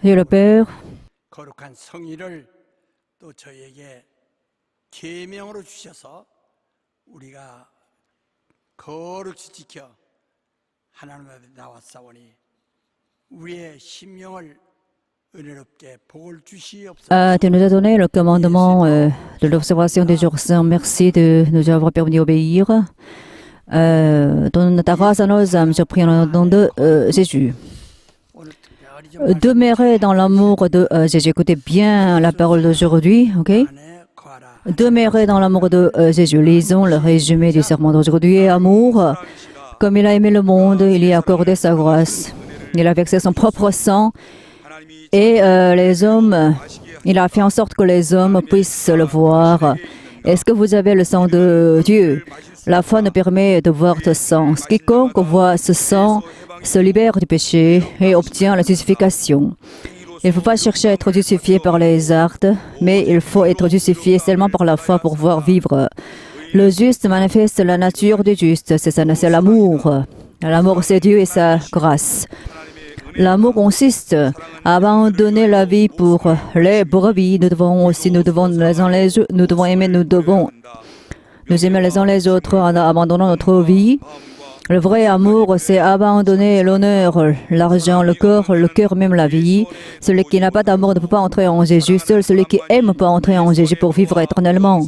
Dieu le Père 거룩한 성의를 또 저에게 계명으로 주셔서 우리가 거룩히 지켜 하나님 앞에 나왔사오니 우리의 심령을 은혜롭게 복을 주시옵소서. Tu nous as donné le commandement de l'observation des jours saints. Merci de nous avoir permis d'obéir. Donne ta grâce à nos âmes, je prie en nom de Jésus. Demeurez dans l'amour de Jésus. Écoutez bien la parole d'aujourd'hui, ok? Demeurez dans l'amour de Jésus. Lisons le résumé du sermon d'aujourd'hui. Amour, comme il a aimé le monde, il y a accordé sa grâce. Il a versé son propre sang et les hommes, il a fait en sorte que les hommes puissent le voir. Est-ce que vous avez le sang de Dieu? La foi nous permet de voir ce sang. Quiconque voit ce sang se libère du péché et obtient la justification. Il ne faut pas chercher à être justifié par les actes, mais il faut être justifié seulement par la foi pour pouvoir vivre. Le juste manifeste la nature du juste, c'est l'amour. L'amour, c'est Dieu et sa grâce. L'amour consiste à abandonner la vie pour les brebis. Nous devons aimer, nous devons nous aimer les uns les autres en abandonnant notre vie. Le vrai amour, c'est abandonner l'honneur, l'argent, le cœur, même la vie. Celui qui n'a pas d'amour ne peut pas entrer en Jésus. Seul celui qui aime peut entrer en Jésus pour vivre éternellement.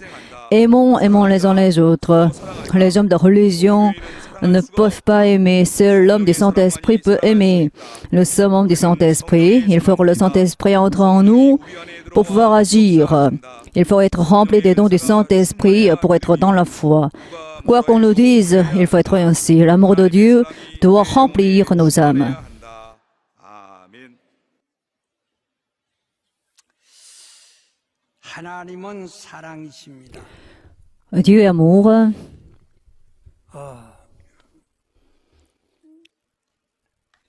Aimons les uns les autres. Les hommes de religion ne peuvent pas aimer. Seul l'homme du Saint-Esprit peut aimer. Nous sommes hommes du Saint-Esprit. Il faut que le Saint-Esprit entre en nous pour pouvoir agir. Il faut être rempli des dons du Saint-Esprit pour être dans la foi. Quoi qu'on nous dise, il faut être ainsi. L'amour de Dieu doit remplir nos âmes. Dieu est amour.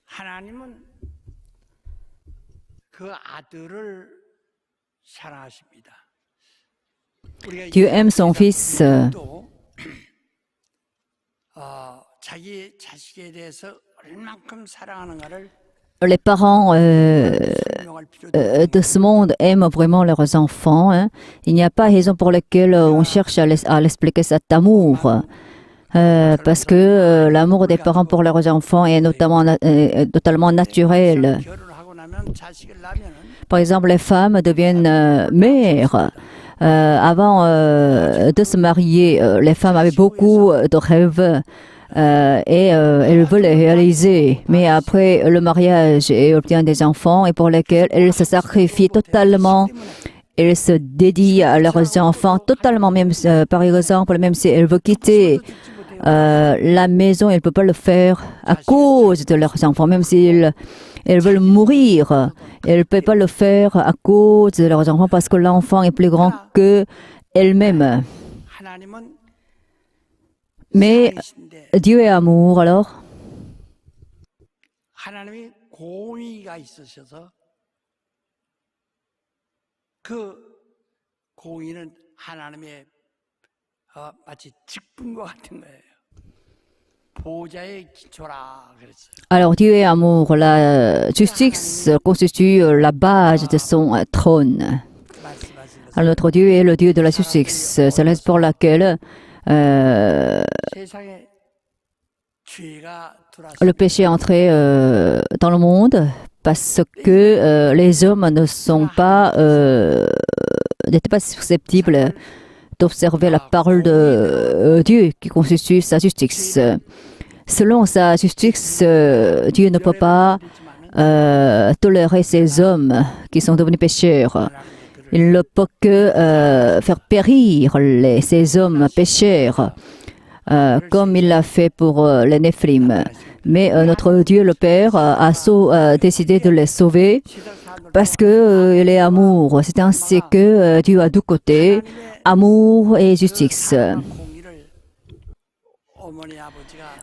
하나님은 그 아들을 사랑하십니다. Dieu aime son Fils. 자기 자식에 대해서 얼만큼 사랑하는가를 Les parents de ce monde aiment vraiment leurs enfants. Hein. Il n'y a pas raison pour laquelle on cherche à l'expliquer cet amour. Parce que l'amour des parents pour leurs enfants est totalement naturel. Par exemple, les femmes deviennent mères. Avant de se marier, les femmes avaient beaucoup de rêves et elles veulent les réaliser. Mais après le mariage, elles obtiennent des enfants et pour lesquels elles se sacrifient totalement. Elles se dédient à leurs enfants totalement, même par exemple, même si elles veulent quitter la maison, elles ne peuvent pas le faire à cause de leurs enfants, même si elles veulent mourir. Elles ne peuvent pas le faire à cause de leurs enfants parce que l'enfant est plus grand qu'elles-mêmes. Mais Dieu est amour, alors 그 공의는 하나님의 마치 직분과 같은 거예요. 보좌의 기초라 그랬어요. Alors Dieu est amour. La justice constitue la base de son trône. Alors notre Dieu est le Dieu de la justice. C'est la raison pour laquelle le péché est entré dans le monde. Parce que les hommes n'étaient pas susceptibles d'observer la parole de Dieu qui constitue sa justice. Selon sa justice, Dieu ne peut pas tolérer ces hommes qui sont devenus pécheurs. Il ne peut que faire périr ces hommes pécheurs, comme il l'a fait pour les Néphlim. Mais notre Dieu, le Père, a décidé de les sauver parce qu'il est amour. C'est ainsi que Dieu a deux côtés, amour et justice.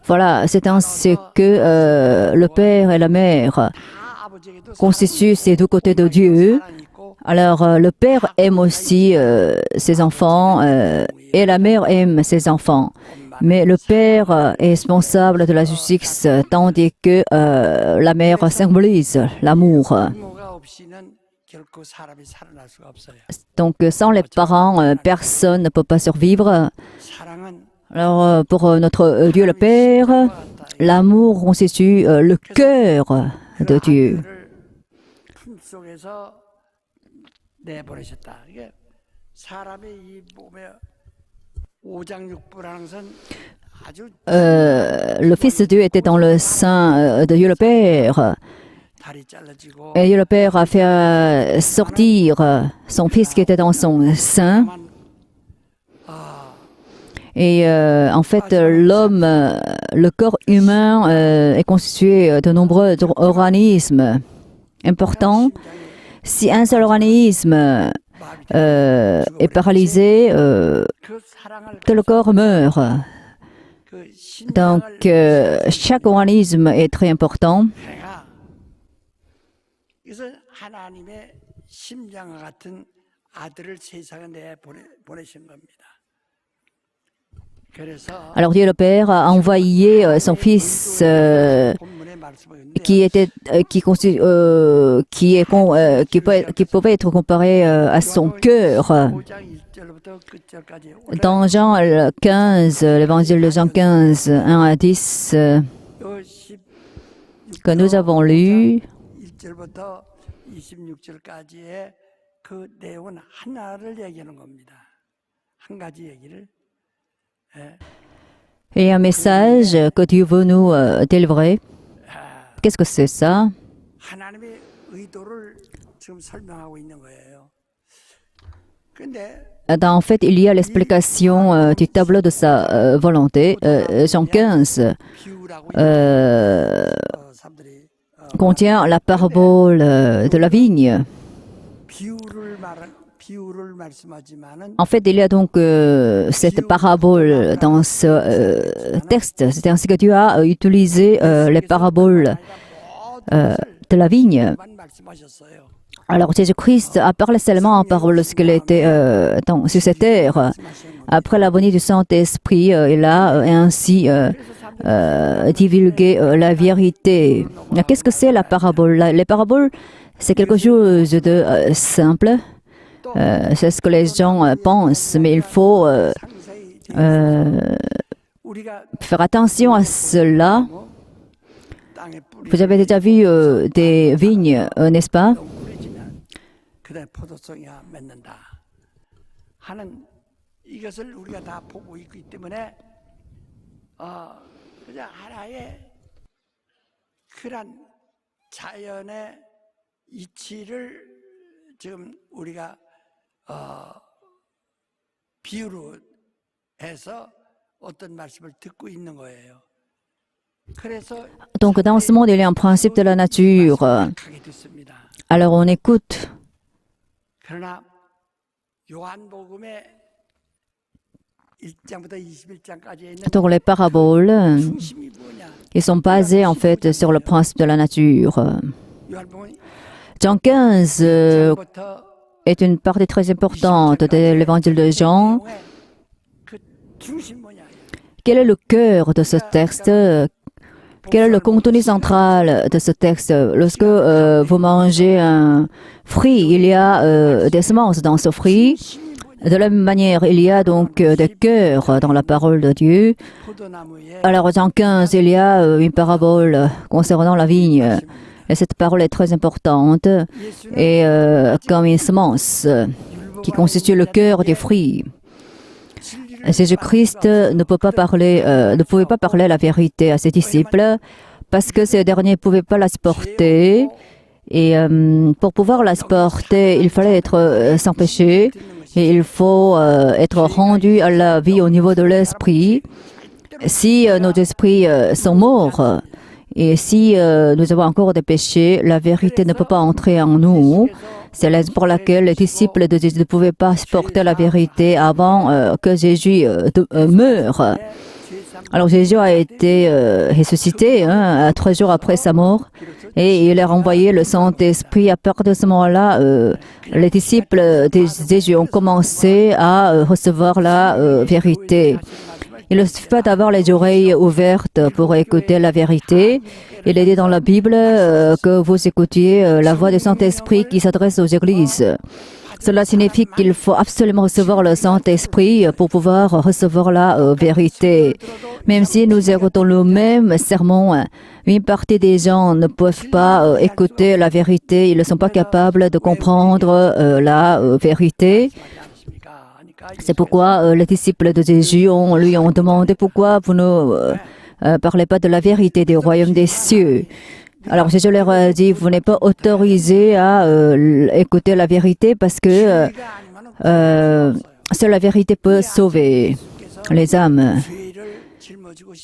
Voilà, c'est ainsi que le Père et la Mère constituent ces deux côtés de Dieu. Alors, le Père aime aussi ses enfants et la Mère aime ses enfants. Mais le père est responsable de la justice, tandis que la mère symbolise l'amour. 부모가 없이는 결코 사람이 살아날 수가 없어요. Donc, sans les parents, personne ne peut pas survivre. 사랑은 Alors, pour notre Dieu le Père, l'amour constitue le cœur de Dieu. 아들을 품속에서 내보내셨다. 이게 사람의 이 몸에 오장육부라는 것은 아주 Le Fils de Dieu était dans le sein de Dieu le Père. 다리 잘라지고 Et Dieu le Père a fait sortir son Fils qui était dans son sein. 아, Et en fait, l'homme, le corps humain est constitué de nombreux organismes importants. Si un seul organisme est paralysé, 그 사랑을 tout le corps meurt. 그 Donc, chaque organisme est très important. 내가 그래서 하나님의 심장과 같은 아들을 세상에 보내신 겁니다. 그래서 Alors Dieu le Père a envoyé son Fils 본문의 말씀을 qui pouvait être comparé à son cœur. 5장 1절부터 끝절까지 Dans Jean 15, l'évangile de Jean 15, 1 à 10, que nous avons lu, 1절부터 26절까지의 그 내용은 하나를 얘기하는 겁니다. 한 가지 얘기를. et un message que Dieu veut nous délivrer. Qu'est-ce que c'est ça? 하나님의 의도를 지금 설명하고 있는 거예요. 근데 En fait, il y a l'explication du tableau de sa volonté. Jean 15 비유라고 사람들이 contient la parabole de la vigne. 비유를 말씀하지만은 En fait, il y a donc cette parabole dans ce texte. C'est ainsi que Dieu a utilisé les paraboles de la vigne. 만 말씀하셨어요. Alors Jésus-Christ a parlé seulement en parole lorsqu'il était sur cette terre. Après la venue du Saint-Esprit, il a ainsi divulgué la vérité. Qu'est-ce que c'est la parabole? Les paraboles, c'est quelque chose de simple. C'est ce que les gens pensent, mais il faut 우리가 faire attention à cela. 땅에 뿌리 Vous avez déjà vu des vignes, n'est-ce pas? 뿌리지면 그다음에 포도송이가 맺는다 하는 이것을 우리가 다 보고 있기 때문에 그냥 하나의 그런 자연의 이치를 지금 우리가 비유로 해서 어떤 말씀을 듣고 있는 거예요. 그래서 Donc dans ce monde, il y a un principe de la nature. 하게 됐습니다. Alors on écoute. 그러나 요한복음의 1장부터 21장까지에 있는 Donc les paraboles, 중심이 뭐냐? ils sont basés en fait sur le principe de la nature. 요한복음 Jean 15 1장부터 est une partie très importante de l'évangile de Jean. 그 중심 뭐냐? Quel est le cœur de ce texte? Quel est le contenu central de ce texte? Lorsque vous mangez un fruit, il y a des semences dans ce fruit. De la même manière, il y a donc des cœurs dans la parole de Dieu. 포도나무에 Alors, Jean 15, il y a une parabole concernant la vigne. Et cette parole est très importante et comme une semence qui constitue le cœur des fruits. Jésus-Christ ne pouvait pas parler la vérité à ses disciples parce que ces derniers ne pouvaient pas la supporter. Et pour pouvoir la supporter, il fallait être sans péché et il faut être rendu à la vie au niveau de l'esprit. Si nos esprits sont morts et si nous avons encore des péchés, la vérité ne peut pas entrer en nous. C'est la raison pour laquelle les disciples de Jésus ne pouvaient pas supporter la vérité avant que Jésus meure. Alors Jésus a été ressuscité 3 jours après sa mort et il a renvoyé le Saint-Esprit. À partir de ce moment-là, les disciples de Jésus ont commencé à recevoir la vérité. Il ne suffit pas d'avoir les oreilles ouvertes pour écouter la vérité. Il est dit dans la Bible que vous écoutiez la voix du Saint-Esprit qui s'adresse aux églises. Cela signifie qu'il faut absolument recevoir le Saint-Esprit pour pouvoir recevoir la vérité. Même si nous écoutons le même sermon, une partie des gens ne peuvent pas écouter la vérité. Ils ne sont pas capables de comprendre la vérité. C'est pourquoi les disciples de Jésus lui ont demandé pourquoi vous ne parlez pas de la vérité des royaumes des cieux. Alors Jésus leur a dit, vous n'êtes pas autorisé à écouter la vérité parce que seule la vérité peut sauver les âmes.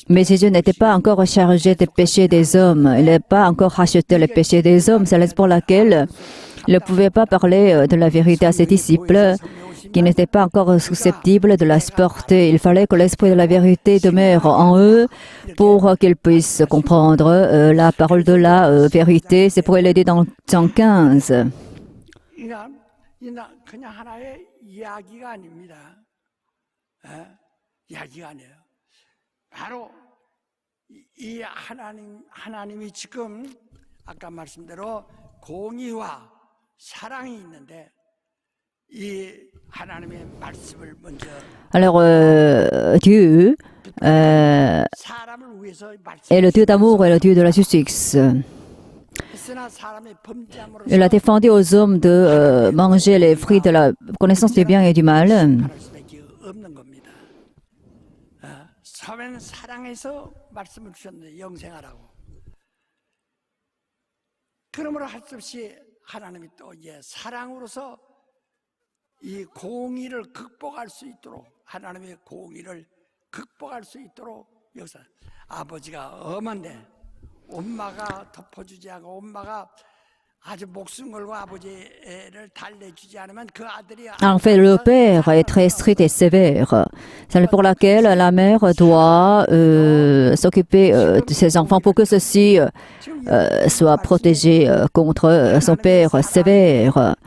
Mais Jésus n'était pas encore chargé des péchés des hommes. Il n'a pas encore racheté les péchés des hommes. C'est la raison pour laquelle il ne pouvait pas parler de la vérité à ses disciples qui n'étaient pas encore susceptibles de la supporter. Il fallait que l'esprit de la vérité demeure en eux pour qu'ils puissent comprendre la parole de la vérité. C'est pour l'aider dans Jean 15. 그냥 하나의 이야기가 아닙니다. 이야기가 아니에요. 바로 이 하나님이 지금 아까 말씀대로 공의와 사랑이 있는데 이 하나님의 말씀을 먼저 Alors Dieu 사람을 위해서 est le Dieu d'amour et le Dieu de la justice. Il a défendu aux hommes de manger les fruits de la connaissance du bien et du mal. 처음에는 사랑해서 말씀을 주셨는데 영생하라고. 그러므로 할 수 없이 하나님이 또 이제 사랑으로서 이 공의를 극복할 수 있도록 하나님의 공의를 극복할 수 있도록 역사. 아버지가 엄한데 엄마가 덮어주지 않고 엄마가 아주 목숨 걸고 아버지를 달래주지 않으면 그 아들이 En fait, le père est très strict et sévère. C'est pour laquelle la mère doit s'occuper de ses enfants pour que ceux-ci soient protégés contre son père sévère.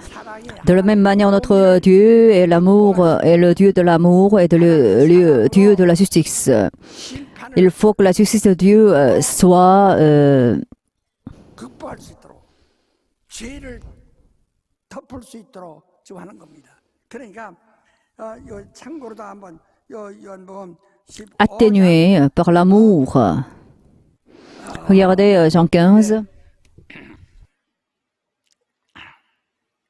De la même manière, notre Dieu est l'amour, est le Dieu de l'amour et le Dieu de la justice. Il faut que la justice de Dieu soit 극복할 수 있도록 죄를 덮을 수 있도록 지금 하는 겁니다. 그러니까 요 참고로도 한번 요 연복음 15장 atténué par l'amour. Regardez Jean 15.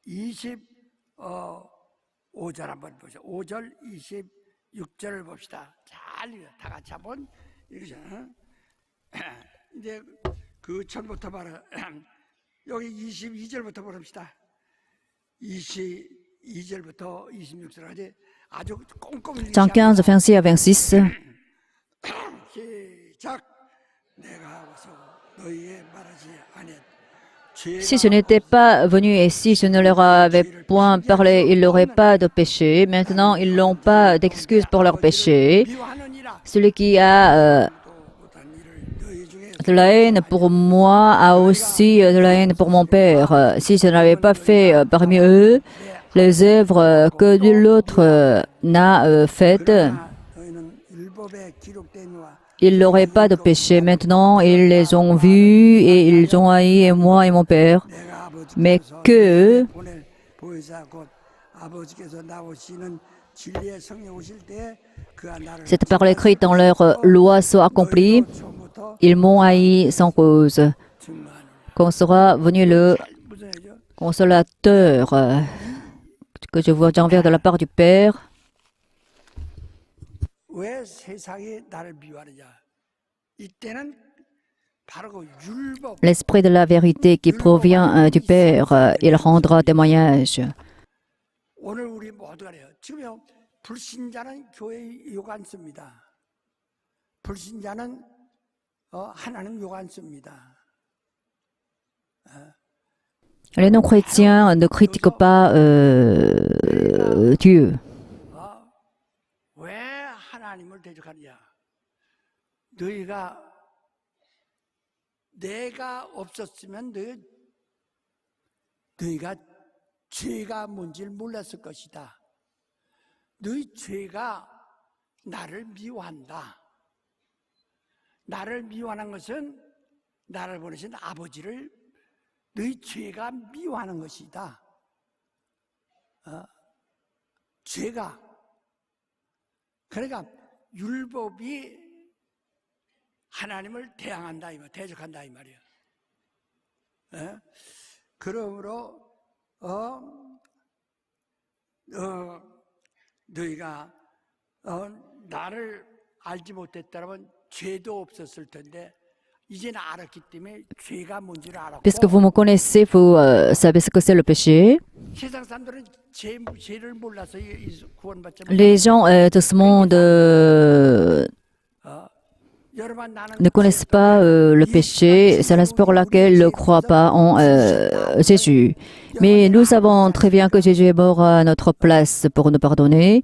25절 한번 보죠. 5절 26절을 봅시다. 잘 읽어. 다 같이 한번 읽으자. 이제 그 전부터 봐라. 여기 22절부터 봅시다. 22절부터 26절까지 아주 꼼꼼히 Jean 15, 26 à 26. 시작. 내가 와서 너희에 말하지 아니했다. Si je n'étais pas venu et si je ne leur avais point parlé, ils n'auraient pas de péché. Maintenant, ils n'ont pas d'excuse pour leur péché. Celui qui a de la haine pour moi a aussi de la haine pour mon Père. Si je n'avais pas fait parmi eux les œuvres que l'autre n'a faites, ils n'auraient pas de péché. Maintenant, ils les ont vus et ils ont haï et moi et mon Père. Mais que cette parole écrite dans leur loi soit accomplie, ils m'ont haï sans cause. Quand sera venu le consolateur que je vous enverrai de la part du Père, 왜 세상이 나를 미워하느냐? 이때는 바로 그 율법. l'esprit de la vérité qui provient du Père, il rendra témoignage. 오늘 우리 모두가 그래요. 지금요 불신자는 교회 욕 안 씁니다. 불신자는 하나님 욕 안 씁니다. Les non-chrétiens ne critiquent pas Dieu. 왜 하나님을 대적하느냐? 너희가 내가 없었으면 너희가 죄가 뭔지를 몰랐을 것이다. 너희 죄가 나를 미워한다. 나를 미워하는 것은 나를 보내신 아버지를 너희 죄가 미워하는 것이다. 죄가. 그러니까 율법이 하나님을 대항한다, 대적한다 이 말이야. 그러므로 너희가 나를 알지 못했다면 죄도 없었을 텐데 이제는 알았기 때문에 죄가 뭔지를 알았고. Puisque vous me connaissez, vous savez ce que c'est le péché. 세상 사람들은 죄를 몰라서 구원받지 Les gens de ce monde ne connaissent pas le péché, c'est la raison pour laquelle ils ne croient pas en Jésus. Mais nous savons très bien que Jésus est mort à notre place pour nous pardonner.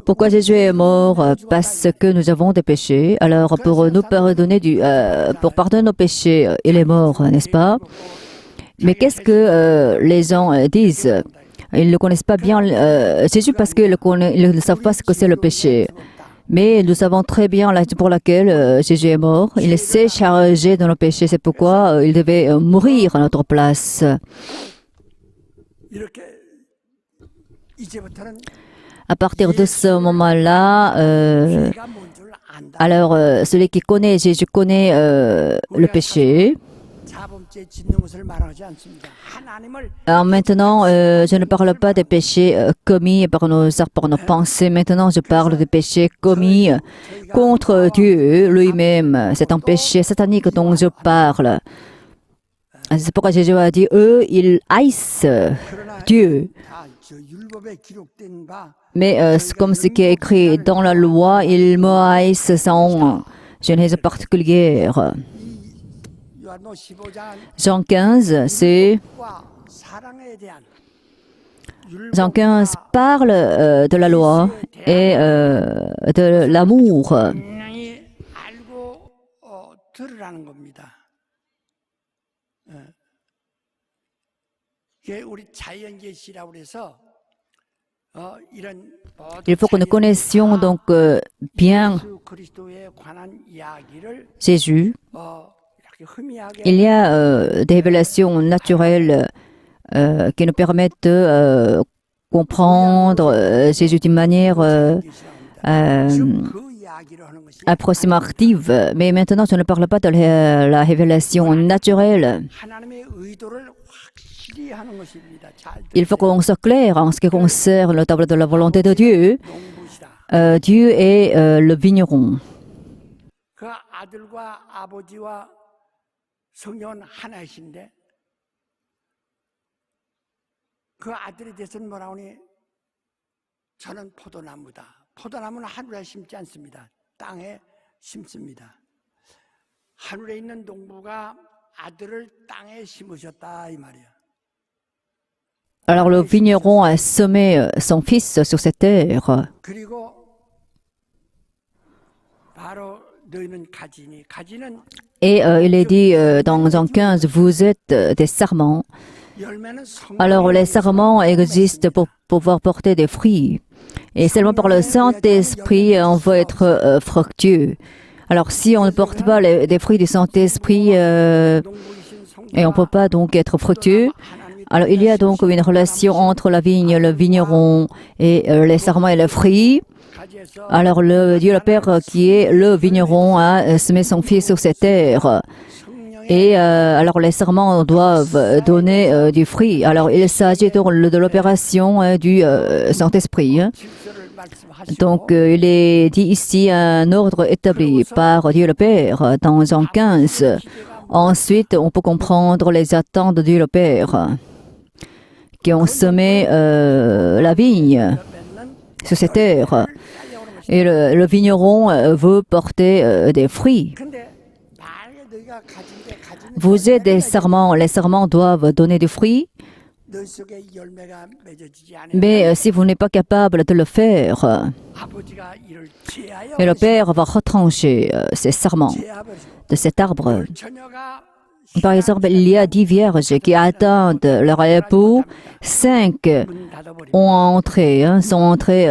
Pourquoi Jésus est mort? Parce que nous avons des péchés. Alors pour nous pardonner pour pardonner nos péchés, il est mort, n'est-ce pas? Mais qu'est-ce que les gens disent? Ils ne connaissent pas bien Jésus parce qu'ils ne savent pas ce que c'est le péché. Mais nous savons très bien la raison pour laquelle Jésus est mort. Il s'est chargé de nos péchés. C'est pourquoi il devait mourir à notre place. À partir de ce moment-là, alors celui qui connaît Jésus connaît le péché. Alors maintenant, je ne parle pas des péchés commis par nos pensées. Maintenant, je parle des péchés commis contre Dieu lui-même. C'est un péché satanique dont je parle. C'est pourquoi Jésus a dit, eux, ils haïssent Dieu. Mais comme ce qui est écrit dans la loi, ils me haïssent sans genèse particulière. Jean 15, c'est... Jean 15 parle de la loi et de l'amour. Il faut que nous connaissions donc bien Jésus. Il y a des révélations naturelles qui nous permettent de comprendre Jésus d'une manière approximative. Mais maintenant, je ne parle pas de la révélation naturelle. Il faut qu'on soit clair en ce qui concerne le tableau de la volonté de Dieu. Dieu est le vigneron. 성령은 하나이신데 그 아들에 대해서는 뭐라고 하니 저는 포도나무다. 포도나무는 하늘에 심지 않습니다. 땅에 심습니다. 하늘에 있는 농부가 아들을 땅에 심으셨다 이 말이야. Alors le vigneron a semé son fils sur cette terre. 그리고 바로 너희는 가지니 가지는 Et il est dit dans Jean 15, vous êtes des sarments. Alors les sarments existent pour pouvoir porter des fruits. Et seulement par le Saint-Esprit, on va être fructueux. Alors si on ne porte pas des fruits du Saint-Esprit, et on ne peut pas donc être fructueux, alors il y a donc une relation entre la vigne, le vigneron et les sarments et les fruits. Alors le Dieu le Père qui est le vigneron a semé son fils sur cette terre. Et alors les sarments doivent donner du fruit. Alors il s'agit de l'opération du Saint-Esprit. Donc il est dit ici un ordre établi par Dieu le Père dans Jean 15. Ensuite on peut comprendre les attentes de Dieu le Père qui ont semé la vigne sur cette terre. Et le vigneron veut porter des fruits. Vous êtes des sarments, les sarments doivent donner des fruits. Mais si vous n'êtes pas capable de le faire, et le Père va retrancher ces sarments de cet arbre. Par exemple, il y a 10 vierges qui attendent leur époux. 5 문 닫아버리고 sont entrées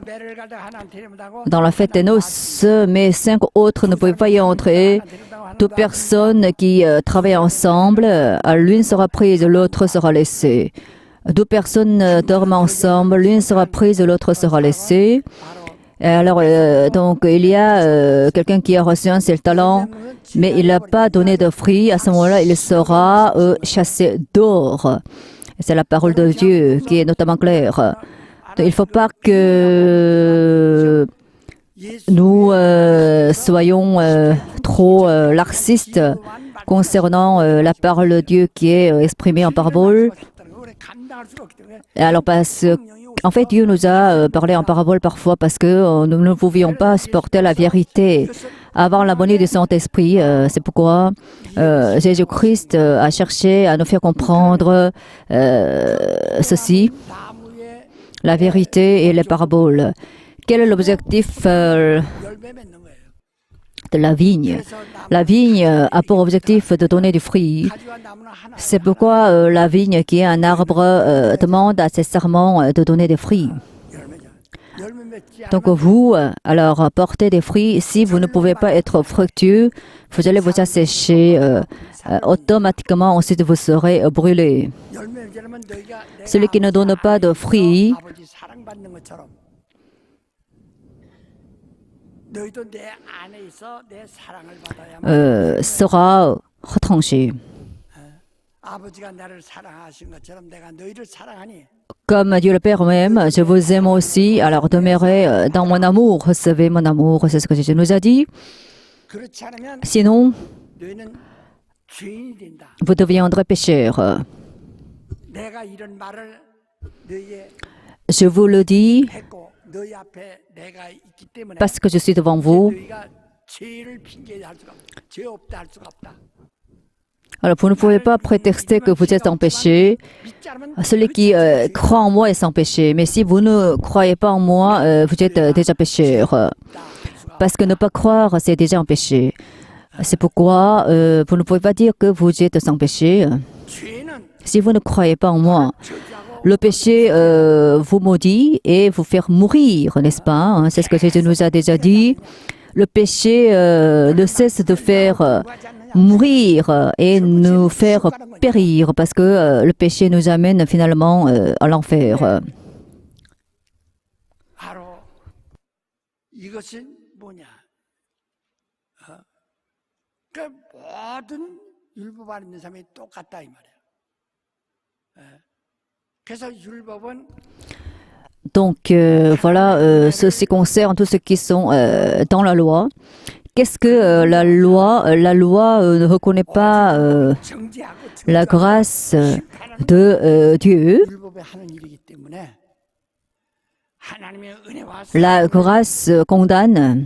배를 가다 하나 데려다고 dans la fête des noces, mais 5 autres ne pouvaient pas y entrer. Deux personnes qui travaillent ensemble, l'une sera prise, l'autre sera laissée. Deux personnes dorment ensemble, l'une sera prise, l'autre sera laissée. Et alors, donc, il y a quelqu'un qui a reçu un seul talent, mais il n'a pas donné de fruits. À ce moment-là, il sera chassé dehors. C'est la parole de Dieu qui est notamment claire. Donc, il ne faut pas que nous soyons trop laxistes concernant la parole de Dieu qui est exprimée en parabole. Et alors, en fait, Dieu nous a parlé en parabole parfois parce que nous ne pouvions pas supporter la vérité avant la bonne du Saint-Esprit. C'est pourquoi Jésus-Christ a cherché à nous faire comprendre ceci, la vérité et les paraboles. Quel est l'objectif de la vigne? La vigne a pour objectif de donner du fruit. C'est pourquoi la vigne, qui est un arbre, demande à ses serments de donner des fruits. Donc vous, alors, portez des fruits. Si vous ne pouvez pas être fructueux, vous allez vous assécher. Automatiquement, ensuite, vous serez brûlé. Celui qui ne donne pas de fruits sera retranché. Comme Dieu le Père m'aime, je vous aime aussi, alors demeurez dans mon amour, recevez mon amour, c'est ce que Jésus nous a dit. Sinon, vous deviendrez pécheurs. Je vous le dis parce que je suis devant vous. Alors, vous ne pouvez pas prétexter que vous êtes en péché. Celui qui croit en moi est sans péché. Mais si vous ne croyez pas en moi, vous êtes déjà pécheur. Parce que ne pas croire, c'est déjà un péché. C'est pourquoi vous ne pouvez pas dire que vous êtes sans péché. Si vous ne croyez pas en moi, le péché vous maudit et vous fait mourir, n'est-ce pas? C'est ce que Jésus nous a déjà dit. Le péché ne cesse de faire mourir et nous faire périr parce que le péché nous amène finalement à l'enfer. Donc voilà, ceci concerne tous ceux qui sont dans la loi. Qu'est-ce que la loi? La loi ne reconnaît pas la grâce de Dieu. La grâce condamne.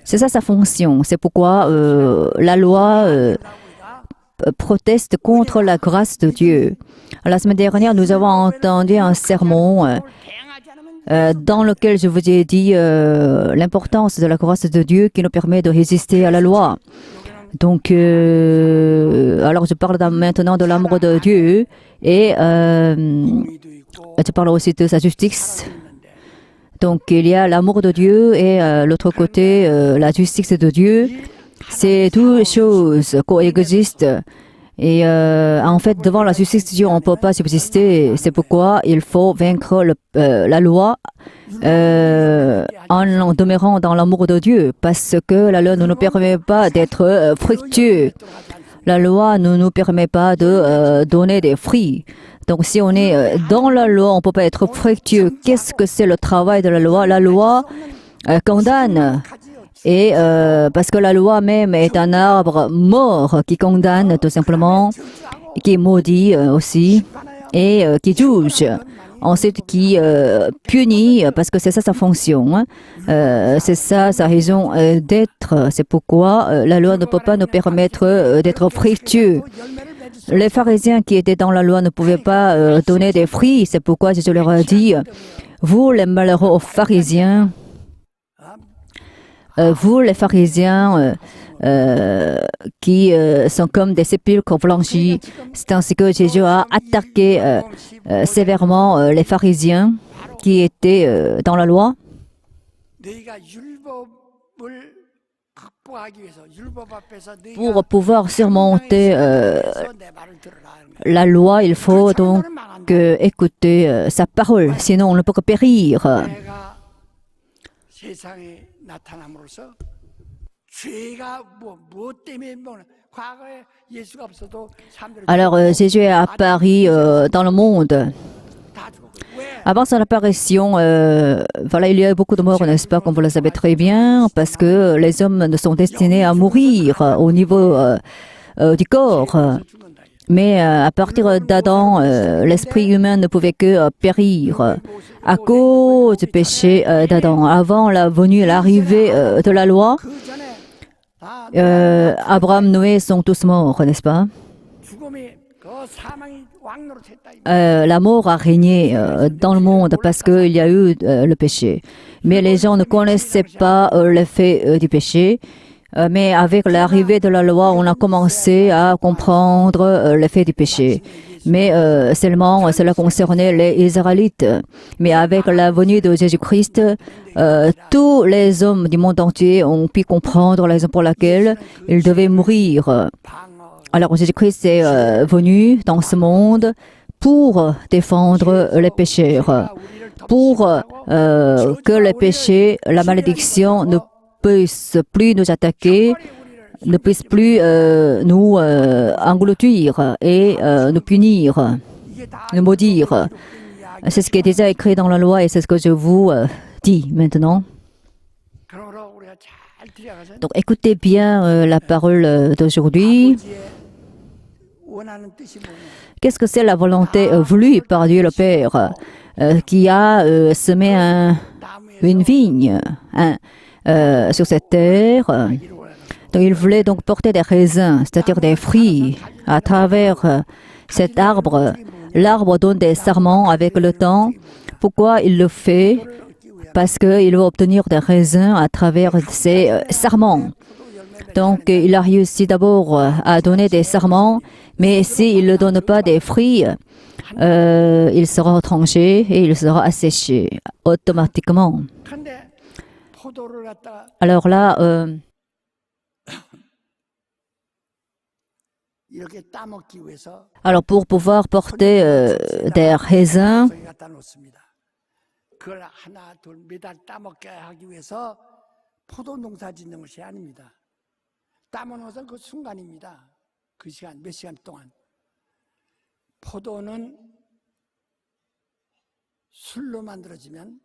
C'est ça sa fonction. C'est pourquoi la loi proteste contre la grâce de Dieu. La semaine dernière, nous avons entendu un sermon dans lequel je vous ai dit l'importance de la grâce de Dieu qui nous permet de résister à la loi. Donc, alors je parle maintenant de l'amour de Dieu et je parle aussi de sa justice. Donc, il y a l'amour de Dieu et l'autre côté, la justice de Dieu. Ces deux choses coexistent. Et en fait, devant la justice de Dieu, on ne peut pas subsister. C'est pourquoi il faut vaincre la loi en demeurant dans l'amour de Dieu. Parce que la loi ne nous permet pas d'être fructueux. La loi ne nous permet pas de donner des fruits. Donc si on est dans la loi, on ne peut pas être fructueux. Qu'est-ce que c'est le travail de la loi? La loi condamne. Et parce que la loi même est un arbre mort qui condamne tout simplement, qui maudit aussi, et qui juge. Ensuite, qui punit, parce que c'est ça sa fonction. C'est ça sa raison d'être. C'est pourquoi la loi ne peut pas nous permettre d'être fructueux. Les pharisiens qui étaient dans la loi ne pouvaient pas donner des fruits. C'est pourquoi je leur ai dit, vous les malheureux pharisiens, vous, les pharisiens, qui sont comme des sépulcres blanchis. C'est ainsi que Jésus a attaqué sévèrement les pharisiens qui étaient dans la loi. Pour pouvoir surmonter la loi, il faut donc écouter sa parole, sinon on ne peut que périr. Alors Jésus est apparu dans le monde. Avant son apparition, voilà, il y a eu beaucoup de morts, n'est-ce pas, comme vous le savez très bien, parce que les hommes ne sont destinés à mourir au niveau du corps. Mais à partir d'Adam, l'esprit humain ne pouvait que périr à cause du péché d'Adam. Avant la venue, l'arrivée de la loi, Abraham, Noé sont tous morts, n'est-ce pas? La mort a régné dans le monde parce qu'il y a eu le péché. Mais les gens ne connaissaient pas l'effet du péché. Mais avec l'arrivée de la loi, on a commencé à comprendre l'effet du péché. Mais seulement cela concernait les Israélites. Mais avec la venue de Jésus-Christ, tous les hommes du monde entier ont pu comprendre la raison pour laquelle ils devaient mourir. Alors Jésus-Christ est venu dans ce monde pour défendre les pécheurs, pour que les péchés, la malédiction ne puissent plus nous attaquer, ne puissent plus nous engloutir et nous punir, nous maudire. C'est ce qui est déjà écrit dans la loi et c'est ce que je vous dis maintenant. Donc écoutez bien la parole d'aujourd'hui. Qu'est-ce que c'est la volonté voulue par Dieu le Père qui a semé une vigne sur cette terre? Donc il voulait donc porter des raisins, c'est-à-dire des fruits à travers cet arbre. L'arbre donne des sarments avec le temps. Pourquoi il le fait? Parce qu'il veut obtenir des raisins à travers ces sarments. Donc, il a réussi d'abord à donner des sarments, mais s'il ne donne pas des fruits, il sera tranché et il sera asséché automatiquement. Alors là, alors pour pouvoir porter des raisins, 따먹는 것은 그 순간입니다. 그 시간, 몇 시간 동안. 포도는 술로 만들어지면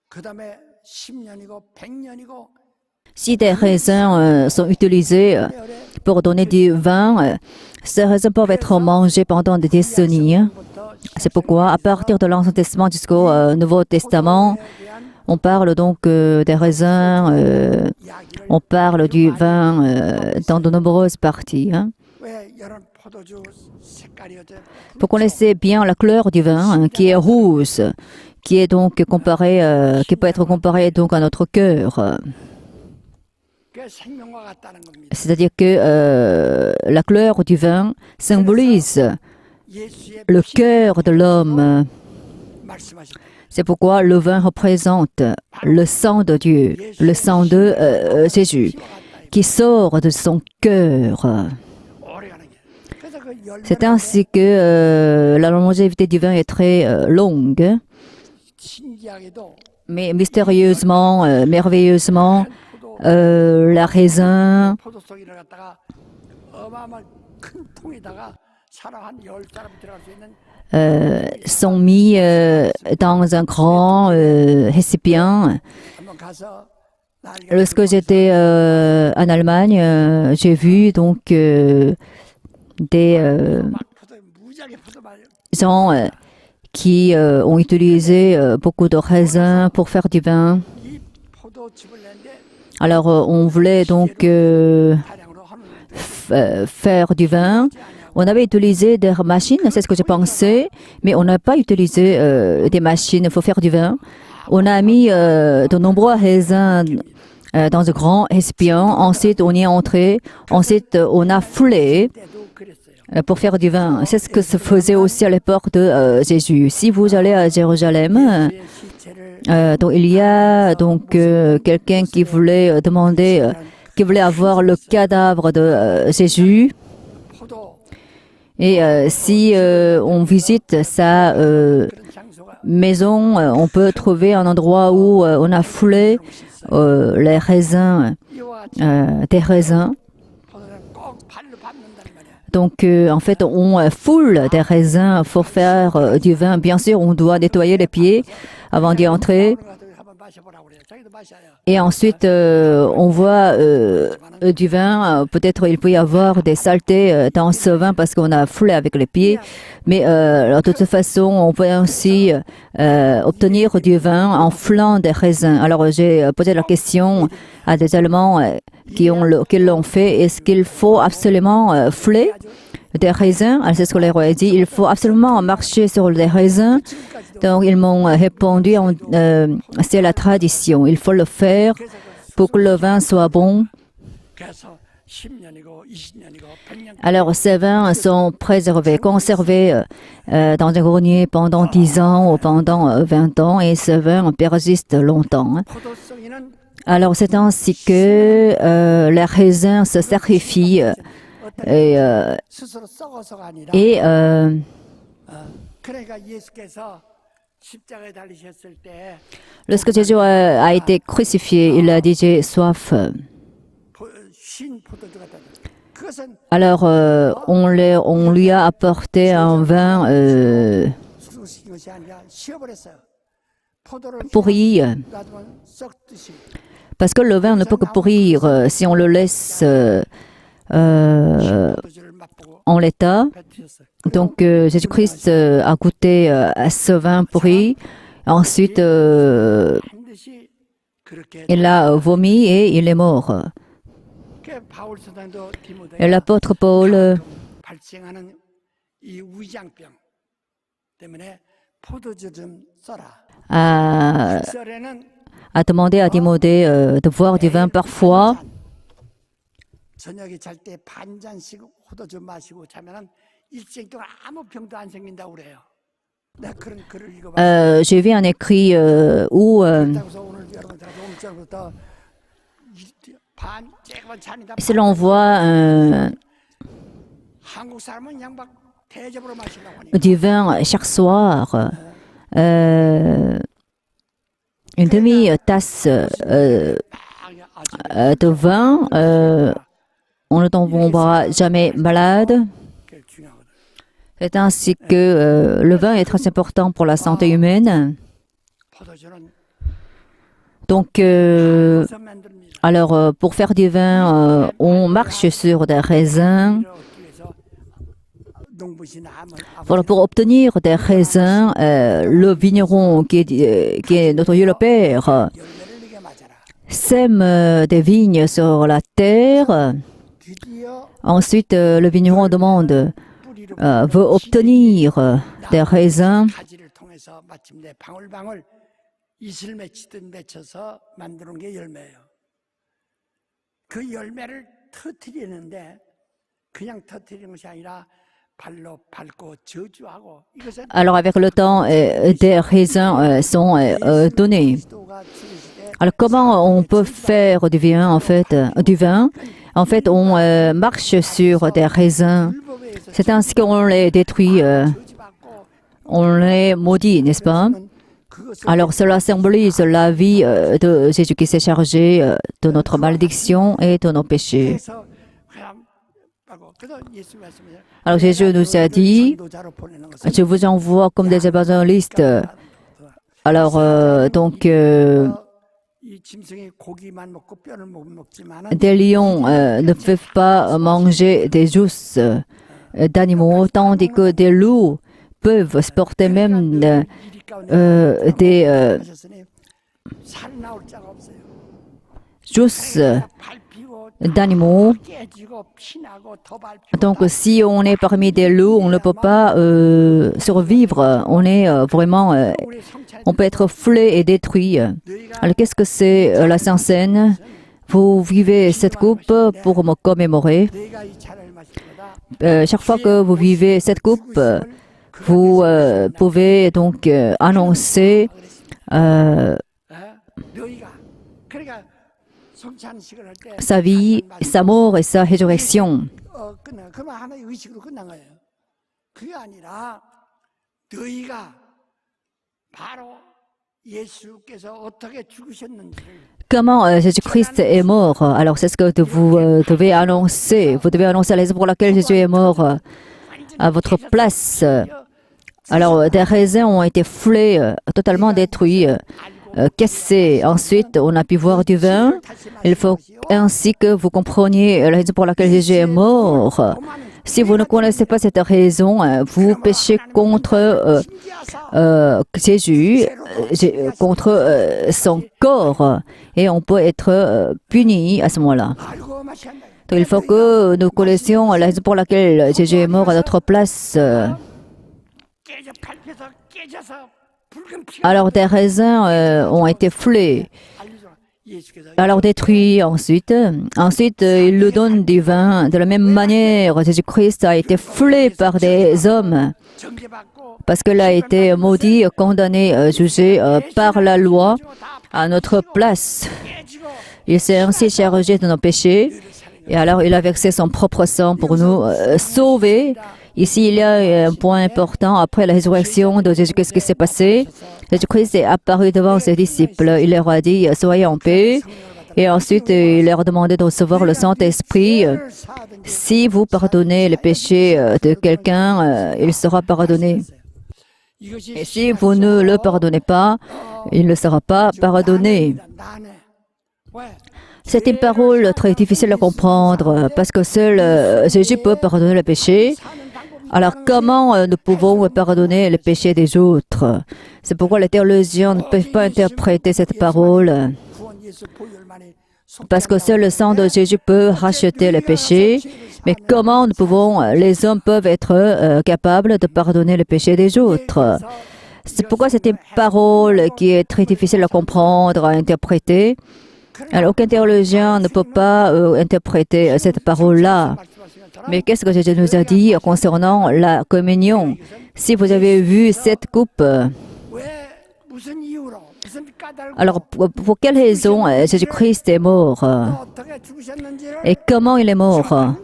그 다음에 10년이고 100년이고 si des raisins sont utilisés pour donner du vin, ces raisins peuvent être mangés pendant des décennies. C'est pourquoi, à partir de l'Ancien Testament jusqu'au Nouveau Testament, on parle donc des raisins, on parle du vin dans de nombreuses parties. Hein. Vous connaissez bien la couleur du vin, qui est rouge, qui est donc comparé, qui peut être comparé donc à notre cœur. C'est-à-dire que la couleur du vin symbolise le cœur de l'homme. C'est pourquoi le vin représente le sang de Dieu, le sang de Jésus, qui sort de son cœur. C'est ainsi que la longévité du vin est très longue, mais mystérieusement, merveilleusement, la raisin sont mis dans un grand récipient. Lorsque j'étais en Allemagne, j'ai vu donc des gens qui ont utilisé beaucoup de raisins pour faire du vin. Alors, on voulait donc faire du vin. On avait utilisé des machines, c'est ce que je pensais, mais on n'a pas utilisé des machines pour faire du vin. On a mis de nombreux raisins dans un grand récipient. Ensuite, on y est entré. Ensuite, on a foulé 때도 그랬어요. pour faire du vin. C'est ce que se faisait aussi à l'époque de Jésus. Si vous allez à Jérusalem, 예수의 시체를 donc il y a donc quelqu'un qui voulait demander, qui voulait avoir le cadavre de Jésus. 포도 Et si on visite sa 그런 장소가 maison, on peut trouver un endroit où on a foulé les raisins, 이와 같이 des raisins. 포도는 꼭 발로 밟는단 말이야. Donc, en fait, on foule des raisins pour faire du vin. Bien sûr, on doit nettoyer les pieds avant d'y entrer. 오늘 가서 한번 마셔보라고 그래요. 자기도 마셔요. Et ensuite, on voit du vin. Peut-être il peut y avoir des saletés dans ce vin parce qu'on a foulé avec les pieds. Mais de toute façon, on peut aussi obtenir du vin en foulant des raisins. Alors, j'ai posé la question à des Allemands qui l'ont fait. Est-ce qu'il faut absolument fouler des raisins? Alors, c'est ce que les rois ont dit. Il faut absolument marcher sur les raisins. Donc, ils m'ont répondu, c'est la tradition. Il faut le faire pour que le vin soit bon. 그래서 10년이고 20년이고 100년 Alors, ces vins sont préservés, conservés dans un grenier pendant 10 ans ou pendant 20 ans et ce vin persiste longtemps. Hein. 포도송이는 Alors, c'est ainsi que les raisins se sacrifient et, 스스로 썩어서가 아니라 et, 그러니까 예수께서 십자가에 달리셨을 때 lorsque Jésus a été crucifié, il a dit j'ai soif. 신 포도주 같다. 그것은 Alors, on lui a apporté un vin 수시킨 것이 아니라 쉬어버렸어요. 포도를 pourri, 놔두면 썩듯이 parce que le vin ne peut que pourrir si on le laisse 포도주를 맛보고 en l'état. 뱉으셨어요. Donc, Jésus-Christ a goûté à ce vin pourri. Ensuite, 반드시 그렇게 il a vomi et il est mort. 그 바울 사도도 Et 디모데가 l'apôtre Paul 발생하는 이 위장병 때문에 포도주 좀 써라. a, 썰에는 a demandé à Timothée de boire du vin parfois. 저녁에 잘 때 반 잔씩 포도주 마시고 자면은 일생 동안 아무 병도 안 생긴다고 그래요. 내가 그런 글을 읽어봤어요. J'ai vu un écrit où 그래서 오늘 여러분 들어서 오늘부터 반 쬐그만 잔이다. si l'on voit 한국 사람은 양박 대접으로 마시려고 하니. du vin chaque soir, une demi-tasse de vin, on ne tombera jamais malade. 그게 중요하거든. C'est ainsi que le vin est très important pour la santé humaine. 포도주는 Donc, 어디서 만듭니다. alors, pour faire du vin, on marche sur des raisins. 이를 얻기 위해서 농부신 Voilà, pour obtenir des raisins, le vigneron qui est notre Dieu le Père 열매를 내게 맞아라. sème des vignes sur la terre. 드디어 Ensuite, le vigneron demande, 뿌리로 veut obtenir des raisins. 가지를 통해서 마침내 방울방울 이슬 맺히듯 맺혀서 만드는 게 열매예요. 그 열매를 터뜨리는데 그냥 터뜨리는 것이 아니라 발로 밟고 저주하고 이것은 Alors, avec le temps, des raisins sont donnés. 그리스도가 죽으실 때 Alors, comment on peut faire du vin, en fait, du vin? En fait, on marche sur des raisins. 율법에 의해서 C'est ainsi qu'on les détruit, 저주받고 on les maudit, n'est-ce pas? 그것을 Alors, cela symbolise la vie de Jésus qui s'est chargé de notre malédiction et de nos péchés. 해서 그냥 하고 그래서 예수 말씀에 Alors, Jésus nous a dit, 전도자로 보내는 것은 je vous envoie comme des évangélistes. Alors, donc, 이 짐승이 고기만 먹고 뼈를 못 먹지만은 des lions ne peuvent pas manger des os d'animaux, tandis que des loups peuvent se porter même des 하셨으니 살 나올 자가 없어요. os 밟히고 d'animaux. 깨지고 피나고 더 밟히고 Donc, si on est parmi des loups, on ne peut pas survivre. On est vraiment, 우리 성찰 on peut être foulé et détruit. 너희가 Alors, qu'est-ce que c'est la Sainte Seine? vous vivez cette coupe pour me commémorer. 너희가 이 잔을 마실 때마다 Chaque fois que vous vivez cette coupe, vous pouvez donc annoncer 너희가 그러니까 성찬식을 할 때 sa vie, sa mort et sa résurrection. 끝나 그만 하나의 의식으로 끝난 거예요. 그게 아니라 너희가 바로 예수께서 어떻게 죽으셨는지를 Comment Jésus-Christ est mort? Alors, c'est ce que vous devez annoncer. Vous devez annoncer la raison pour laquelle Jésus est mort à votre place. Alors, des raisins ont été foulés, totalement détruits, cassés. Ensuite, on a pu boire du vin. Il faut ainsi que vous compreniez la raison pour laquelle Jésus est mort. Si vous ne connaissez pas cette raison, vous péchez contre Jésus, contre son corps, et on peut être puni à ce moment-là. Donc, il faut que nous connaissions la raison pour laquelle Jésus est mort à notre place. Alors, des raisins ont été foulés, alors détruits ensuite. Ensuite, il le donne du vin. De la même manière, Jésus-Christ a été foulé par des hommes parce qu'il a été maudit, condamné, jugé par la loi à notre place. Il s'est ainsi chargé de nos péchés et alors il a versé son propre sang pour nous sauver. Ici, il y a un point important. Après la résurrection de Jésus, qu'est-ce qui s'est passé? Jésus-Christ est apparu devant ses disciples. Il leur a dit, soyez en paix. Et ensuite, il leur a demandé de recevoir le Saint-Esprit. Si vous pardonnez les péchés de quelqu'un, il sera pardonné. Et si vous ne le pardonnez pas, il ne sera pas pardonné. C'est une parole très difficile à comprendre parce que seul Jésus peut pardonner le péché. Alors, comment nous pouvons pardonner les péchés des autres? C'est pourquoi les théologiens ne peuvent pas interpréter cette parole. Parce que seul le sang de Jésus peut racheter les péchés. Mais comment nous pouvons, les hommes peuvent être capables de pardonner les péchés des autres? C'est pourquoi c'est une parole qui est très difficile à comprendre, à interpréter. Alors, aucun théologien ne peut pas interpréter cette parole-là. Mais qu'est-ce que Jésus nous a dit concernant la communion? Si vous avez vu cette coupe, alors pour quelle raison Jésus-Christ est mort? Et comment il est mort?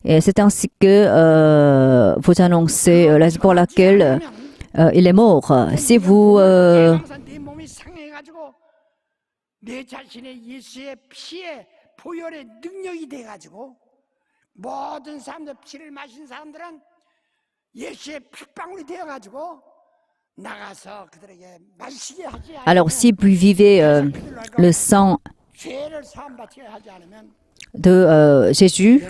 Et c'est ainsi que vous annoncez la raison pour laquelle il est mort. Si vous 모든 사람들 피를 마신 사람들은 예수의 핏방울이 되어가지고 나가서 그들에게 마시게 하지 않으면 alors si vous vivez le sang 죄를 사함받게 하지 않으면 de Jésus,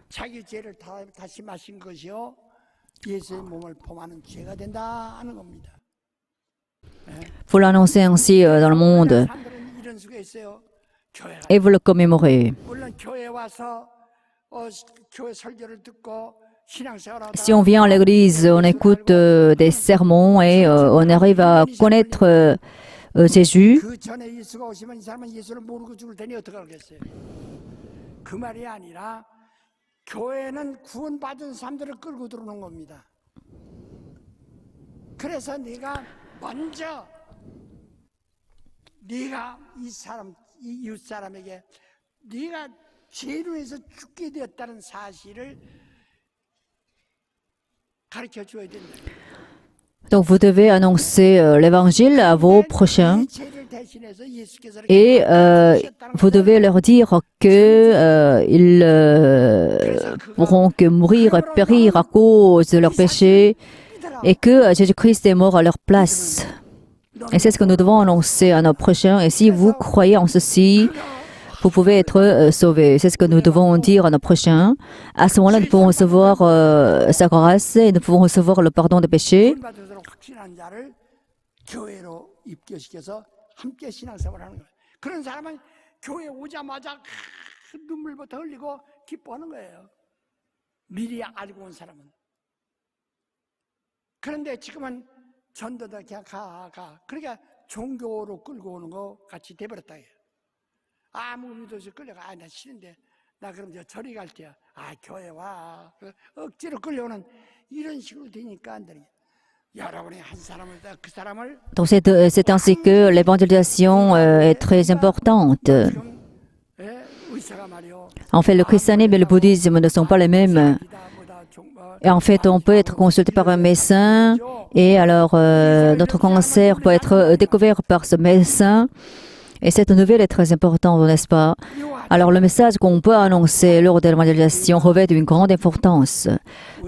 자기 죄를 다시 마신 것이요 예수의 몸을 범하는 죄가 된다 하는 겁니다. vous l'annoncez ainsi dans le monde 사람들은 이런 수가 있어요. 교회 et vous le commémorez. 물론 교회 와서 교회 설교를 듣고 Si on vient à l'église, on écoute des sermons et on arrive à connaître Jésus. 그 전에 예수가 오시면 이 사람은 예수를 모르고 죽을 테니 어떻게 하겠어요? 그 말이 아니라 교회는 구원받은 사람들을 끌고 들어오는 겁니다. 그래서 네가 먼저 네가 이 사람, 이 이웃 사람에게 네가 죄로 해서 죽게 되었다는 사실을 가르쳐 줘야 된다. Donc vous devez annoncer l'évangile à vos prochains et vous devez leur dire que ils pourront que mourir et périr à cause de leurs péchés et que Jésus-Christ est mort à leur place. Et c'est ce que nous devons annoncer à nos prochains. Et si vous croyez en ceci, vous pouvez être sauvés. C'est ce que nous devons dire à nos prochains. À ce moment-là, nous pouvons recevoir sa grâce et nous pouvons recevoir le pardon des péchés. 확신한 자를 교회로 입교시켜서 함께 신앙생활을 하는 거예요. 그런 사람은 교회 오자마자 눈물부터 흘리고 기뻐하는 거예요. 미리 알고 온 사람은. 그런데 지금은 전도다 그냥 가. 그러니까 종교로 끌고 오는 거 같이 돼버렸다. 아무 의미도 없이 끌려가. 나 싫은데 나 그럼 저 저리 갈게요. 교회 와. 억지로 끌려오는 이런 식으로 되니까 안 되니. 여러분이 한 사람을 그 사람을 Donc c'est ainsi que l'évangélisation est très importante. 의사가 말이요. En fait, le christianisme et le bouddhisme ne sont pas les mêmes. Et en fait, on peut être consulté par un médecin et alors notre cancer peut être découvert par ce médecin. Et cette nouvelle est très importante, n'est-ce pas? Alors le message qu'on peut annoncer lors de l'évangélisation revêt une grande importance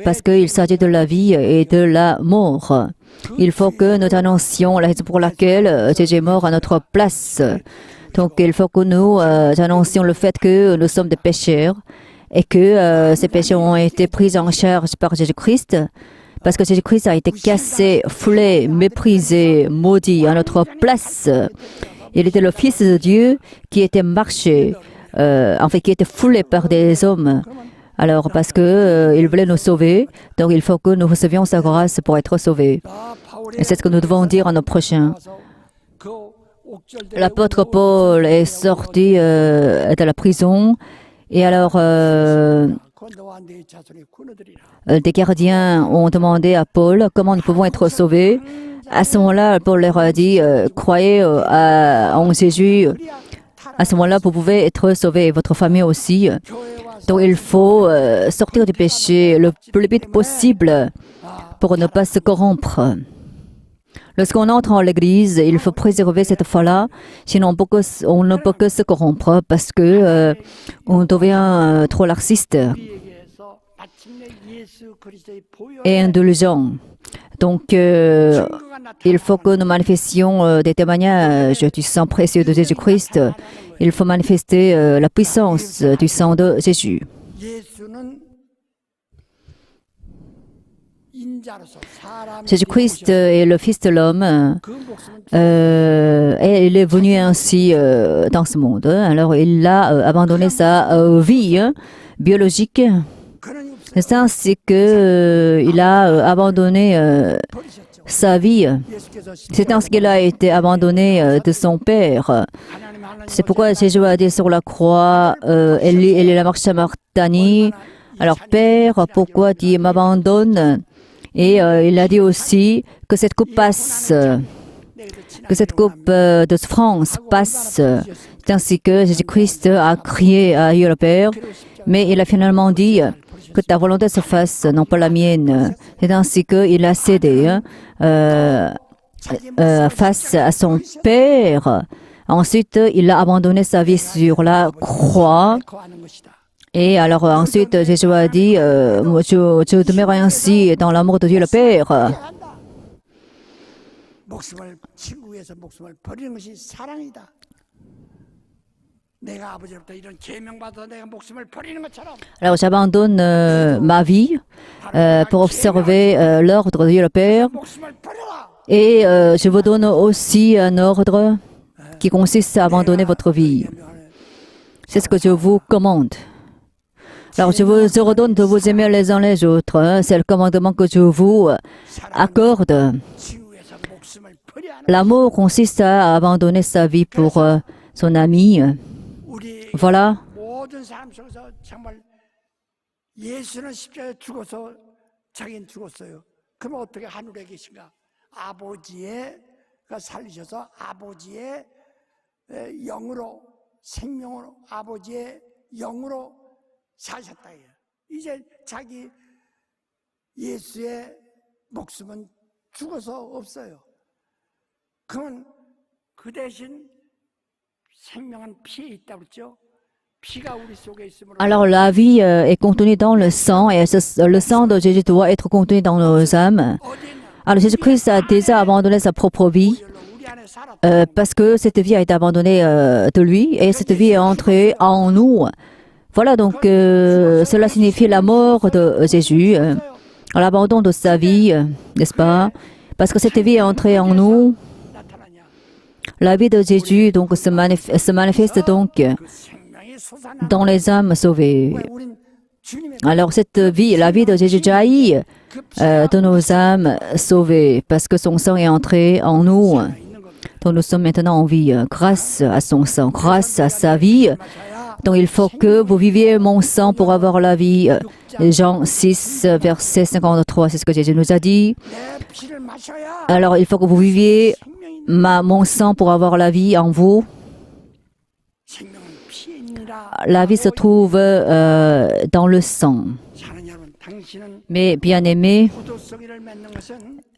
parce qu'il s'agit de la vie et de la mort. Il faut que nous annoncions la raison pour laquelle Jésus est mort à notre place. Donc il faut que nous annoncions le fait que nous sommes des pécheurs et que ces péchés ont été pris en charge par Jésus-Christ. Parce que Jésus-Christ a été cassé, foulé, méprisé, maudit à notre place. Il était le Fils de Dieu qui était marché, qui était foulé par des hommes. Alors, parce qu'il voulait nous sauver, donc il faut que nous recevions sa grâce pour être sauvés. Et c'est ce que nous devons dire à nos prochains. L'apôtre Paul est sorti de la prison et alors des gardiens ont demandé à Paul comment nous pouvons être sauvés. À ce moment-là, Paul leur a dit, croyez en Jésus. À ce moment-là, vous pouvez être sauvés, et votre famille aussi. Donc, il faut sortir du péché le plus vite possible pour ne pas se corrompre. Lorsqu'on entre en l'église, il faut préserver cette foi-là, sinon on ne peut que se corrompre parce que on devient trop narcissiste et indulgent. Donc, il faut que nous manifestions des témoignages du sang précieux de Jésus-Christ. Il faut manifester la puissance du sang de Jésus. Jésus-Christ est le Fils de l'homme et il est venu ainsi dans ce monde. Alors, il a abandonné sa vie biologique. C'est ainsi qu'il a abandonné sa vie. C'est ainsi qu'il a été abandonné de son Père. C'est pourquoi Jésus a dit sur la croix, Eli lama sabachthani. Alors, Père, pourquoi tu m'abandonnes? Et il a dit aussi que cette coupe passe, que cette coupe de souffrance passe. C'est ainsi que Jésus-Christ a crié à Dieu le Père, mais il a finalement dit que ta volonté se fasse, non pas la mienne. C'est ainsi qu'il a cédé face à son Père. Ensuite, il a abandonné sa vie sur la croix. Et alors ensuite, Jésus a dit, je demeure ainsi dans l'amour de Dieu le Père. Alors j'abandonne ma vie pour observer l'ordre de Dieu le Père. Et je vous donne aussi un ordre qui consiste à abandonner votre vie. C'est ce que je vous commande. Alors, je vous ordonne de vous aimer les uns les autres. C'est le commandement que je vous accorde. L'amour consiste à abandonner sa vie pour son ami. Voilà. 사셨다. 이제 자기 예수의 목숨은 죽어서 없어요. 그러면 그 대신 생명은 피에 있다고 그랬죠. 피가 우리 속에 있으므로. Alors la vie est contenue dans le sang et le sang de Jésus doit être contenu dans nos âmes. Alors Jésus-Christ a déjà abandonné sa propre vie parce que cette vie a été abandonnée de lui et cette vie est entrée en nous. Voilà, donc cela signifie la mort de Jésus, l'abandon de sa vie, n'est-ce pas? Parce que cette vie est entrée en nous. La vie de Jésus donc, se manifeste donc dans les âmes sauvées. Alors cette vie, la vie de Jésus jaillit de nos âmes sauvées, parce que son sang est entré en nous. Donc nous sommes maintenant en vie grâce à son sang, grâce à sa vie. Donc il faut que vous viviez mon sang pour avoir la vie. Jean 6, verset 53, c'est ce que Jésus nous a dit. Alors il faut que vous viviez mon sang pour avoir la vie en vous. La vie se trouve dans le sang. Mais bien aimés,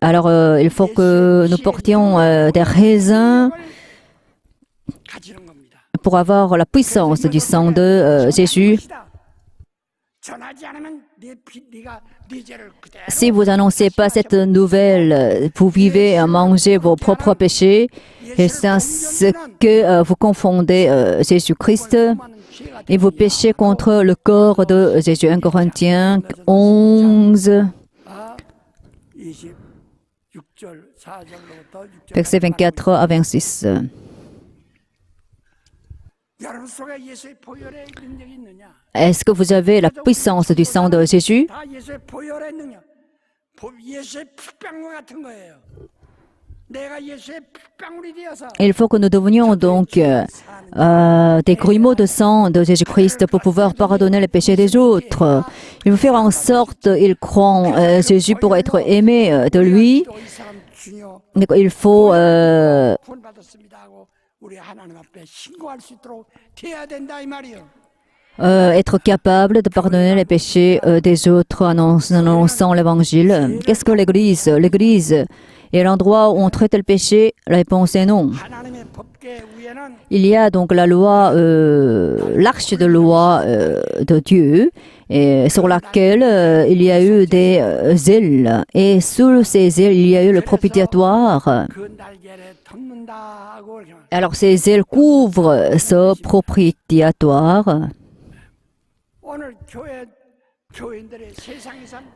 alors il faut que nous portions des raisins pour avoir la puissance du sang de Jésus. Si vous n'annoncez pas cette nouvelle, vous vivez à manger vos propres péchés, et c'est ce que vous confondez Jésus-Christ et vous péchez contre le corps de Jésus. 1 Corinthiens 11, versets 24 à 26. Est-ce que vous avez la puissance du sang de Jésus? Il faut que nous devenions donc des grumeaux de sang de Jésus-Christ pour pouvoir pardonner les péchés des autres. Il faut faire en sorte qu'ils croient en Jésus pour être aimés de lui. Il faut être capable de pardonner les péchés des autres en annonçant l'évangile. Qu'est-ce que l'Église? L'Église est l'endroit où on traite le péché? La réponse est non. Il y a donc la loi, l'arche de loi de Dieu, et sur laquelle il y a eu des ailes. Et sous ces ailes, il y a eu le propitiatoire. Alors ces ailes couvrent ce propitiatoire.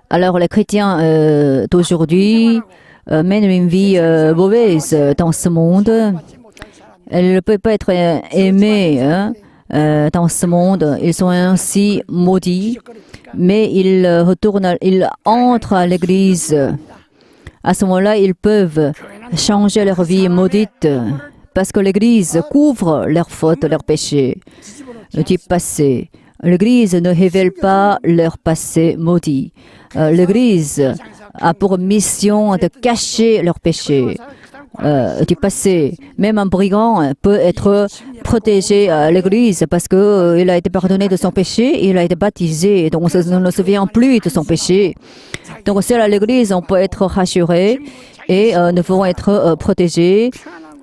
Alors les chrétiens d'aujourd'hui mènent une vie mauvaise dans ce monde. Elles ne peuvent pas être aimées dans ce monde. Ils sont ainsi maudits, mais ils entrent à l'église. À ce moment-là, ils peuvent changer leur vie maudite parce que l'église couvre leurs fautes, leurs péchés du passé. L'église ne révèle pas leur passé maudit. L'église a pour mission de cacher leurs péchés du passé. Même un brigand peut être protégé à l'église parce qu'il a été pardonné de son péché, il a été baptisé, donc on ne se souvient plus de son péché. Donc seul à l'église, on peut être rassuré et nous pouvons être protégés.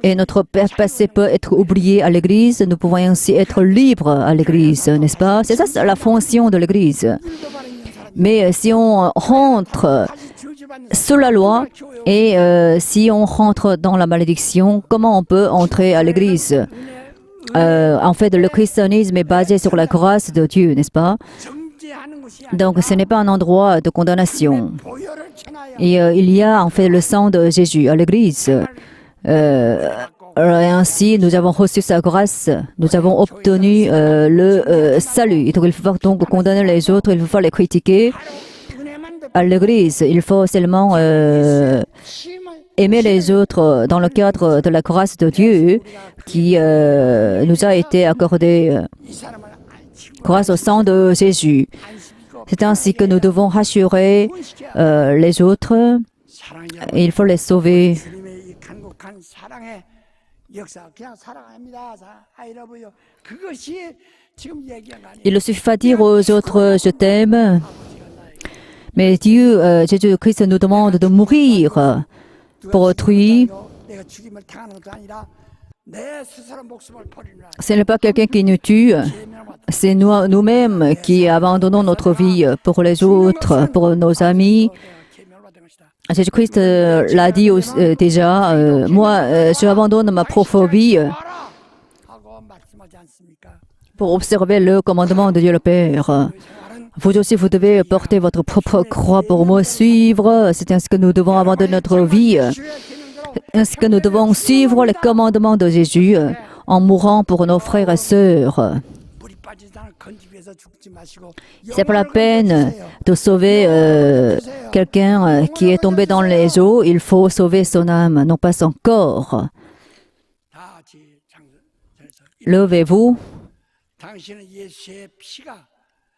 Et notre passé peut être oublié à l'église. Nous pouvons ainsi être libres à l'église, n'est-ce pas? C'est ça la fonction de l'église. Mais si on rentre sous la loi et si on rentre dans la malédiction, comment on peut entrer à l'église? En fait, le christianisme est basé sur la grâce de Dieu, n'est-ce pas? Donc, ce n'est pas un endroit de condamnation. Et il y a en fait le sang de Jésus à l'église. Ainsi, nous avons reçu sa grâce, nous avons obtenu le salut. Donc, il faut donc condamner les autres, il faut les critiquer. À l'église, il faut seulement aimer les autres dans le cadre de la grâce de Dieu qui nous a été accordée grâce au sang de Jésus. C'est ainsi que nous devons rassurer les autres. Il faut les sauver. Il ne suffit pas de dire aux autres « je t'aime ». Mais Dieu, Jésus-Christ nous demande de mourir pour autrui. Ce n'est pas quelqu'un qui nous tue, c'est nous-mêmes qui abandonnons notre vie pour les autres, pour nos amis. Jésus-Christ l'a dit déjà, moi, j'abandonne ma propre vie pour observer le commandement de Dieu le Père. Vous aussi, vous devez porter votre propre croix pour me suivre. C'est ainsi que nous devons abandonner notre vie. Ainsi que nous devons suivre les commandements de Jésus en mourant pour nos frères et sœurs. C'est pas la peine de sauver quelqu'un qui est tombé dans les eaux. Il faut sauver son âme, non pas son corps. Levez-vous. 당신은 예수의 피가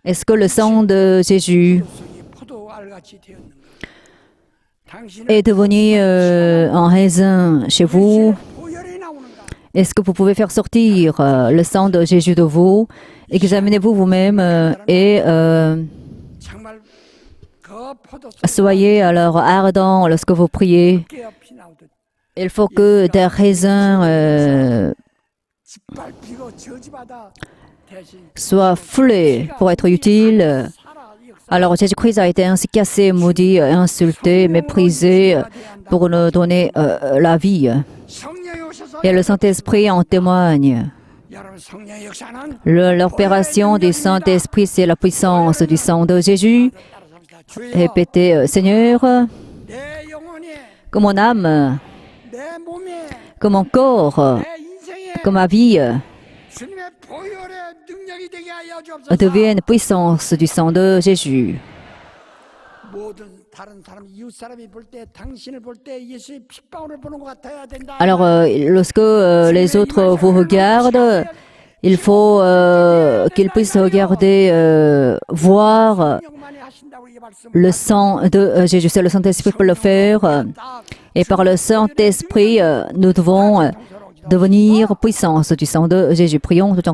Est-ce que le sang de Jésus 속이 포도알같이 되었는가? est devenu un raisin chez vous? 보혈이 나오는가? Est-ce que vous pouvez faire sortir le sang de Jésus de vous? Examinez-vous vous-même et 정말 그 포도 soyez alors ardents lorsque vous priez. 깨어 피 나오듯 Il faut que des raisins 짓밟히고 저주받아 대신 soient foulés pour être utiles. 살아 역사 Alors Jésus-Christ a été ainsi cassé, maudit, insulté, méprisé pour nous donner la vie. 성령이 오셔서 Et le Saint-Esprit en témoigne. 여러분 성령의 역사는 L'opération du Saint-Esprit, c'est la puissance du sang de Jésus. 주여 Répétez, Seigneur, 내 영혼이 que mon âme, 내 몸이 que mon corps, 내 인생에 que ma vie 주님의 보혈의 능력이 되게 하여 주옵소서. deviennent puissance du sang de Jésus. 모든 다른 사람 이웃 사람이 볼 때 당신을 볼 때 예수의 핏방울을 보는 것 같아야 된다. Alors, lorsque les autres vous regardent, il faut qu'ils puissent regarder, voir 성령만이 하신다고 이 말씀. le sang de Jésus. C'est le Saint-Esprit qui peut le faire. Et par le Saint-Esprit, nous devons devenir puissance du sang de Jésus. Prions tout en